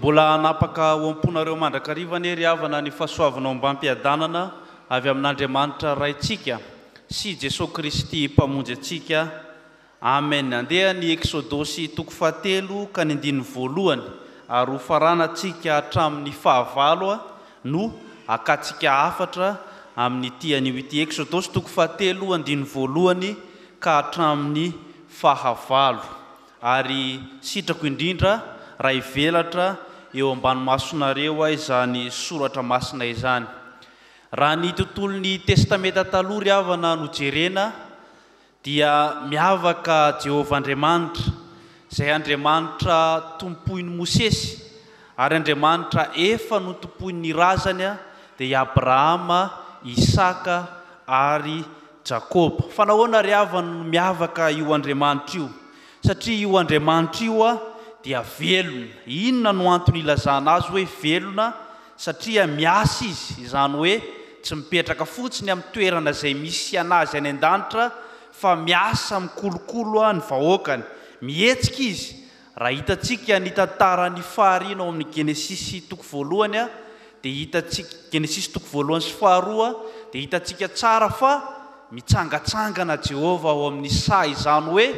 Mbola napaka oamponareo mandrakarivany ry havana ny fahasoavanao ambam-piadanana avy amin'Andriamanitra raitsika sy Jesosy Kristy mpamonjy atsika. Amen. Andeha ny Exodosy toko 7 ka ny 1 ary ho farana atsika hatramin'ny 9 no akatsika 4 amin'ny tian'io ity. Exodosy toko 7 1 ka hatramin'ny 9 ary sitrako indrindra raha ivelatra eo ambany masonareo izany soratra masina izany. Raha ny tontolon'ny testamenta taloha ry havana no jerena dia miavaka Jehovah Andriamanitra, izay Andriamanitra tompoin'ny Mosesy ary Andriamanitra efa no tompoin'ny razany dia Abrahama, Isaka ary Jakoba. Fa nahoana ry havana no miavaka io Andriamanitra io? Satria io Andriamanitra io dia velona. Inona no antony ilazana azy hoe velona? Satria miasa izy, izany hoe tsy mipetraka fotsiny amin'ny toerana izay misy anazy any an-danitra, fa miasa mikolokolo ny vahoakany, mihetsika izy. Raha hitantsika ny tantaran'ny fahariana ao amin'ny Genesisy toko 1 dia hitantsika Genesisy toko 1 sy 2 dia hitantsika tsara fa mitsangatsangana Jehovah ao amin'ny izany hoe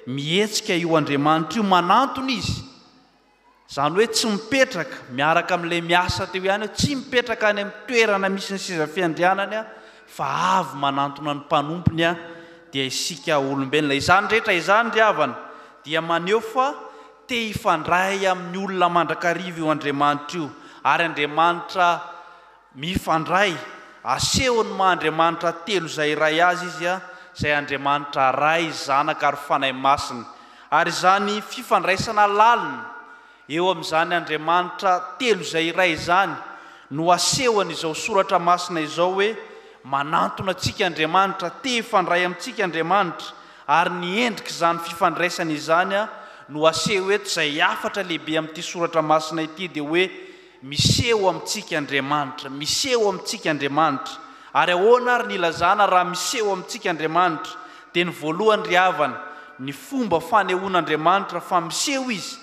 mihetsika io Andriamanitra io, manantona izy. Izany hoe tsy mipetraka miaraka amin'ilay miasa teo ihany, tsy mipetraka any amin'ny toerana misy ny seza fiandrianany, fa avy manantona ny mpanompony dia isika olombelona. Izany rehetra izany ry havana dia maneho fa te hifandray amin'ny olona mandrakariva io Andriamanitra io, ary Andriamanitra mifandray. Asehony Andriamanitra telo izay iray azy izy, izay Andriamanitra ray, zanaka ary fanahy masina. Ary izany fifandraisana lalina eo amin'izany Andriamanitra telo izay iray izany no asehony izao soratra masina izao hoe manantona antsika Andriamanitra, te hifandray amintsika Andriamanitra. Ary ny endrika izany fifandraisana izany no aseho eto izay afatra lehibe amin'ity soratra masina ity dia hoe miseho amintsika Andriamanitra, miseho amintsika Andriamanitra. Ary ahoana ary ny ilazana raha miseho amintsika Andriamanitra? Dia ny voalohany ry havana, ny fomba fanehoan'Andriamanitra fa miseho izy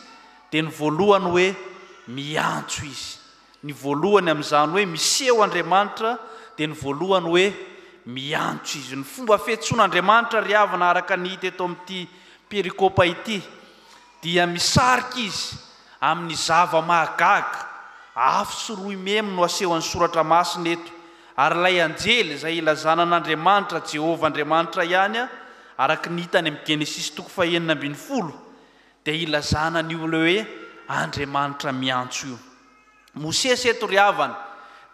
dia ny voalohany hoe miantso izy. Ny voalohany amin'izany hoe miseho Andriamanitra dia ny voalohany hoe miantso izy. Ny fomba fiantsoan'Andriamanitra ry havana araka ny hita eto amin'ity perikopa ity dia misarika izy amin'ny zava-mahagaga. Afo sy roy memo no asehon'ny soratra masina eto. Ary ilay anjely izay ilazana an'Andriamanitra, Jehovah Andriamanitra ihany, araka ny hitany amin'ny Genesisy toko 9 dia ilazana ny olo hoe Andriamanitra miantso io. Mosesy eto ry havana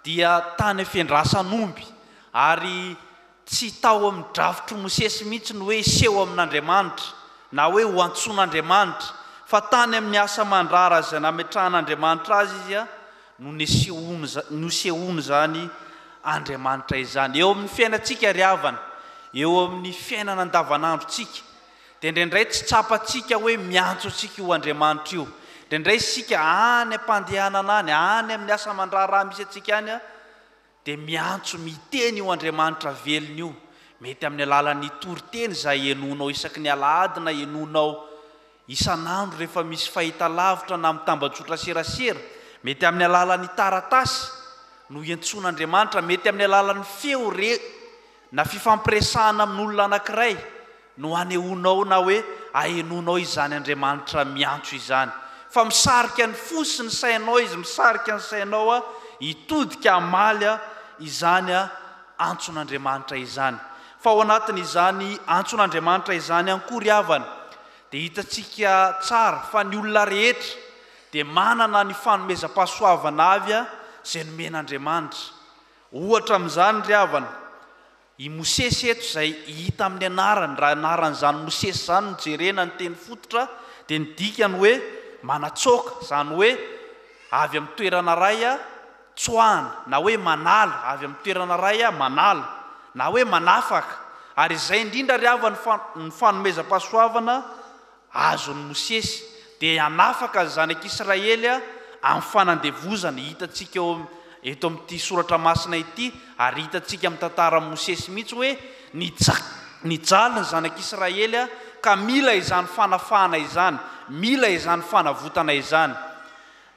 dia tany fiandrasan'omby, ary tsy tao amin'ny drafotro Mosesy mihitsy no hoe seho amin'Andriamanitra na hoe ho antson'Andriamanitra, fa tany amin'ny asa mandrara izay nametrahan'Andriamanitra azy izy no sehony zany Andriamanitra izany. Eo amin'ny fiainantsika ry havana, eo amin'ny fiainana andavanandrotsika dia indraindray tsy tsapantsika hoe miantso antsika io Andriamanitra io. Indraindray isika any am-pandehanana any amin'ny asa mandrara misy antsika any dia miantso miteny io Andriamanitra velona io. Mety amin'ny alalan'ny toriteny izay enonao isaky ny alahady na enonao isan'andro rehefa misy fahitalavitra na amin'ny tambajotra serasera. Mety amin'ny alalan'ny taratasy no iantson'Andriamanitra, mety amin'ny alalan'ny feo na fifampiresahana amin'olona anankiray no anehoanao na hoe ahenonao izany Andriamanitra miantso izany. Fa misarika ny fo sy ny sainao izy, misarika ny sainao hitodika amaly izany antson'Andriamanitra izany. Fa ao anatin'izany antson'Andriamanitra izany ankory havana dia hitantsika tsara fa ny olona rehetra dia manana ny fanomezam-pahasoavana avy izay nomen'Andriamanitra. Ohatra amin'izany ry havana, i Mosesy eto izay hita amin'ny anarany, raha anaran'izany Mosesy izany no jerena ny teny fototra dia ny dikany hoe manatsoaka, izany hoe avy amin'ny toerana ray tsoahana, na hoe manala, avy amin'ny toerana ray manala, na hoe manafaka. Ary izay indrindra ry havana ny fanomezam-pahasoavana azon'ny Mosesy dia hanafaka ny zanak'Israely amin'ny fanandevozana. Hitantsika eto amin'ity soratra masina ity, ary hitantsika amin'ny tantaran'i Mosesy mihitsy hoe nijaly ny zanak'Israely ka mila izany fanafahana izany, mila izany fanavotana izany.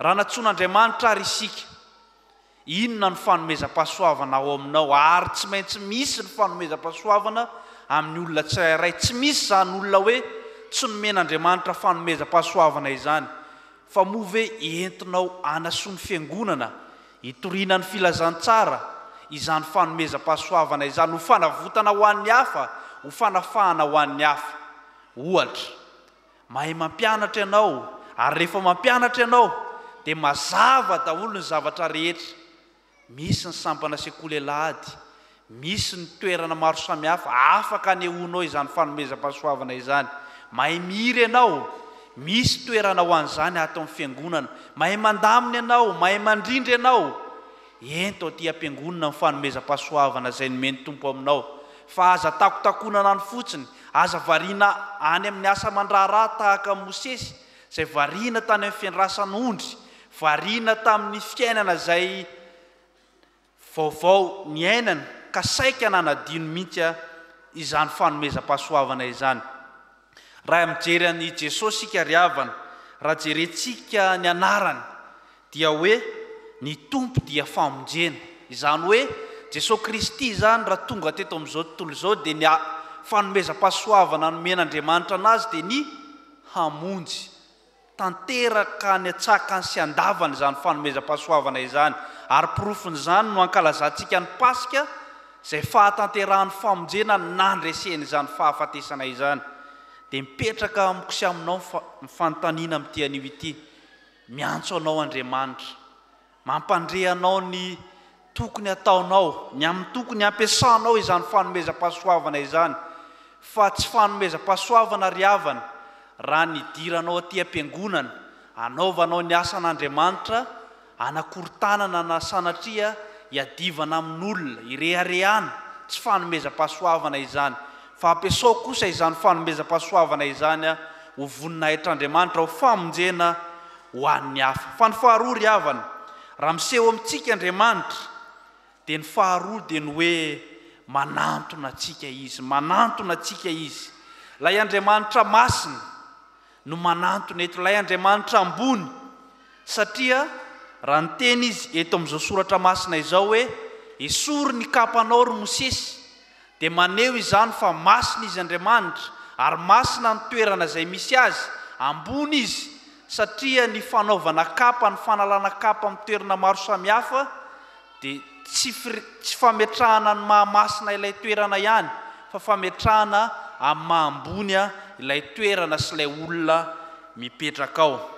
raha natsoan'Andriamanitra ary isika, inona ny fanomezam-pahasoavana ao aminao, ary tsy maintsy misy ny fanomezam-pahasoavana amin'ny olona tsirairay. Tsy misy zany olona hoe tsy nomen'Andriamanitra fanomezam-pahasoavana izany, fa moa ve entinao anasoany fiangonana hitoriana ny filazantsara izany fanomezam-pahasoavana izany, ho fanavotana ho an'ny hafa, ho fanafahana ho an'ny hafa. Ohatra, mahay mampianatra ianao, ary rehefa mampianatra ianao dia mazava daholo ny zavatra rehetra. Misy ny sampana sekoly alahady, misy ny toerana maro samihafa afaka anehoanao izany fanomezam-pahasoavana izany. Mahay mihira ianao, misy toerana ho an'izany ato amin'ny fiangonana. Mahay mandamina ianao, mahay mandrindra ianao, ento aty am-piangonana ny fanomezam-pahasoavana izay nomeny Tompo aminao. Fa aza takotakonana ny fotsiny, aza variana any amin'ny asa mandraharaha tahaka Mosesy, izay variana tany amin'ny fiandrasan'ondry, variana tamin'ny fiainana izay vaovao ny ainana, ka saika nanadino mihitsy izany fanomezam-pahasoavana izany. Raha mijery an'i Jesosy sika ry havana, raha jerentsika ny anarany dia hoe ny Tompo dia famonjena. Izany hoe Jesosy Kristy izany raha tonga teto amin'izao tontolo izao dia ny fanomezam-pahasoavana nomen'Andriamanitra anazy dia ny hamonjy, tanteraka ny atsakany sy andavany izany fanomezam-pahasoavana izany. Ary porofon'izany no ankalazantsika ny Pasika, izay fahatanterahan'ny famonjena nandreseny izany fahafatesana izany. Dia mipetraka amokosy aminao ny fanontaniana amin'ity anio ity. Miantso anao Andriamanitra, mampandre anao ny tokony ataonao, ny amin'ny tokony ampiasanao izany fanomezam-pahasoavana izany. Fa tsy fanomezam-pahasoavana ry havana raha nidiranao aty am-piangonana, anaovanao ny asan'Andriamanitra, anakorontanana na sanatria hiadivana amin'olona, ireharehana, tsy fanomezam-pahasoavana izany. Fa ampiasao kosa izany fanomezam-pahasoavana izany ho voninahitran'Andriamanitra, ho famonjena ho an'ny hafa. Fa ny faharoa ry havana, raha miseho amintsika Andriamanitra, dia ny faharoa dia ny hoe manantona antsika izy, manantona antsika izy. Ilay Andriamanitra masina no manantona eto, ilay Andriamanitra ambony. Satria raha ny teny izy eto amin'izao soratra masina izao hoe esory ny kapanao ry Mosesy, dia maneho izany fa masina izy Andriamanitra, ary masina ny toerana izay misy azy, ambony izy. Satria ny fanaovana kapa, ny fanalana kapa amin'ny toerana maro samihafa dia tsy fametrahana ny mahamasina ilay toerana ihany, fa fametrahana amin'ny mahambony ilay toerana sy ilay olona mipetraka ao.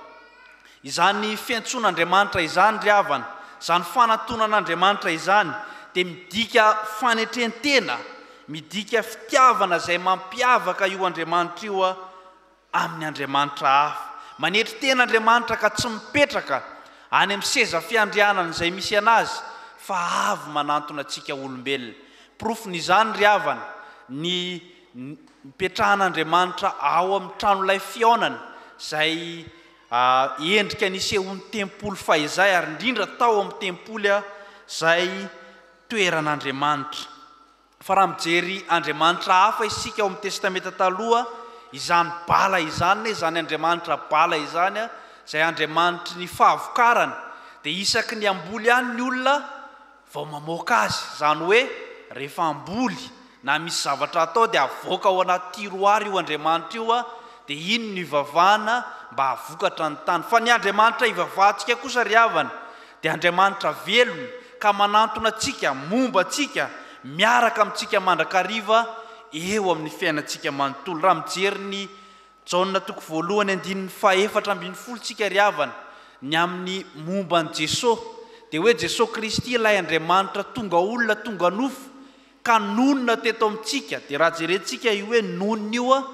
Izany fiantson'Andriamanitra izany ry havana, izany fanantonan'Andriamanitra izany dia midika fanetrentena, midika fitiavana izay mampiavaka io Andriamanitra io amin'ny Andriamanitra hafa. Manetry tena Andriamanitra ka tsy mipetraka any amin'ny seza fiandrianana izay misy anazy, fa avy manantona antsika olombelona. Porofon'izany ry havana, ny mipetrahan'Andriamanitra ao amin'ny tranolay fiaonana izay endrika nisehon'ny tempoly fahizay, ary indrindra tao amin'ny tempoly izay toeran'Andriamanitra. Fa raha mijery Andriamanitra hafa isika ao amin'ny testamenta taloha, izany bala izany, izany Andriamanitra bala izany, izay Andriamanitra ny fahavokarana, dia isaky ny amboly ihany ny olona vao mamoaka azy. Izany hoe rehefa amboly na misy zavatra atao dia avoaka ao anaty tiroara io Andriamanitra io, dia iny ny ivavahana mba havokatra ny tany. Fa ny Andriamanitra ivavahantsika kosa ry havana dia Andriamanitra velona, ka manantona antsika, momba antsika, miaraka amintsika mandrakariva eo amin'ny fiainantsika manontolo. Raha mijery ny Jaona 1:4 tsika ry havana, ny amin'ny momba ny Jesosy, dia hoe Jesosy Kristy ilay Andriamanitra tonga olona, tonga nofo, ka nonona teto amintsika. Dia raha jerentsika io hoe nonona io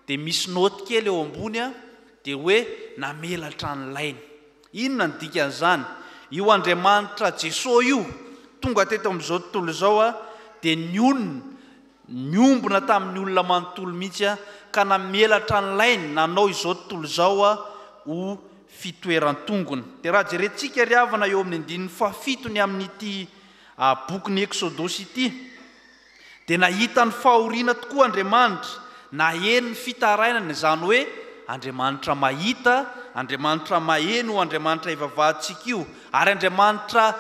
dia misy noty kely eo ambony, dia hoe namelatra ny lainy. Inona ny dikan'izany? Io Andriamanitra Jesosy io tonga teto amin'izao tontolo izao dia nionona, niombona tamin'ny olona manontolo mihitsy, ka namelatra ny lainy, nanao izao tontolo izao ho fitoeran-tongony. Dia raha jerentsika ry havana eo amin'ny 7 amin'ity bokin'ny Eksodosy ity, dia nahita ny fahoriana tokoa Andriamanitra, na eny ny fitarainana, izany hoe Andriamanitra mahita, Andriamanitra maheno, Andriamanitra ivavahantsika io, ary Andriamanitra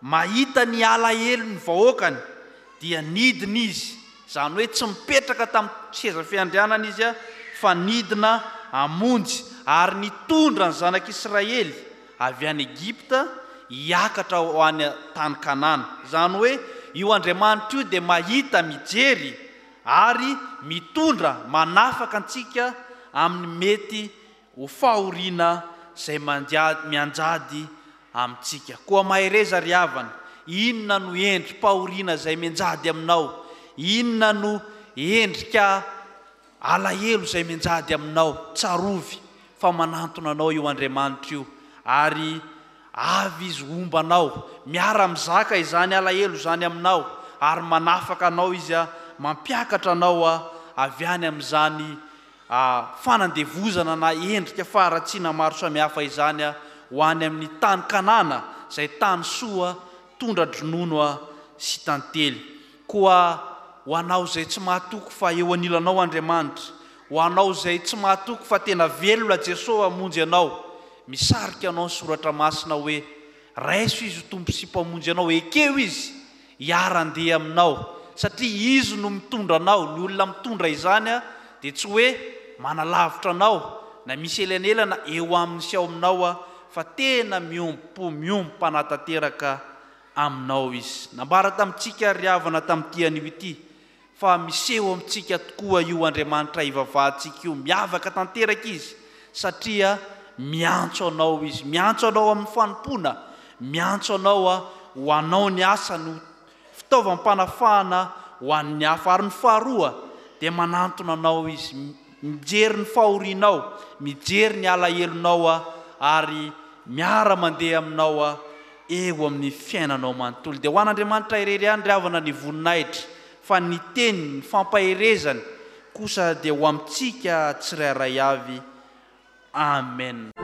mahita ny alahelo ny vahoakany dia nidina izy, zany hoe tsy mipetraka tamin'ny seza fiandrianana izy fa nidina hamonjy ary nitondra ny zanak'Israely avy any Egipta hiakatra ho any tany Kanana. Zany hoe io Andriamanitra io dia mahita, mijery ary mitondra, manafaka antsika amin'ny mety ho fahoriana izay mianjady amintsika. Koa mahereza ry havana, inona no endrim-pahoriana izay mianjady aminao? Inona no endrika alahelo izay mianjady aminao? Tsarovy fa manantona anao io Andriamanitra io, ary avy izy ombanao, miara mizaka izany alahelo izany aminao, ary manafaka anao izy mampiakatra anao avy any amin'izany fanandevozana na endrika faharatsiana maro samihafa izany ho any amin'ny tany Kanana, izay tany soa, tondra-dronono sy tantely. Koa ho anao izay tsy mahatoky fa eo anilanao Andriamanitra, ho anao izay tsy mahatoky fa tena velona Jesosy hamonjy anao, misarika anao ny soratra masina hoe raiso izy tompo sy mpamonjy anao, ekeo izy hiara-ndeha aminao, satria izy no mitondra anao. Ny olona mitondra izany dia tsy hoe manalavitra anao na misy elanelana eo amin'ny sy ao aminao fa tena miompo-panatanteraka aminao izy. Nambara tamintsika ry havana tamin'ity anio ity fa miseho amintsika tokoa io Andriamanitra ivavahantsika io, miavaka tanteraka izy, satria miantso anao izy, miantso anao amin'ny fanompona, miantso anao ho anao ny asa, no fitaovam-panafahana ho an'ny hafa. Ary ny faharoa dia manantona anao izy, mijery ny fahorianao, mijery ny alahelonao ary miara mandeha aminao eo amin'ny fiainanao manontolo. Dia ho an'Andriamanitra irery ihany ry havana ny voninahitra, fa ny teniny, ny fampaherezany kosa dia ho amintsika tsirairay avy. Amen.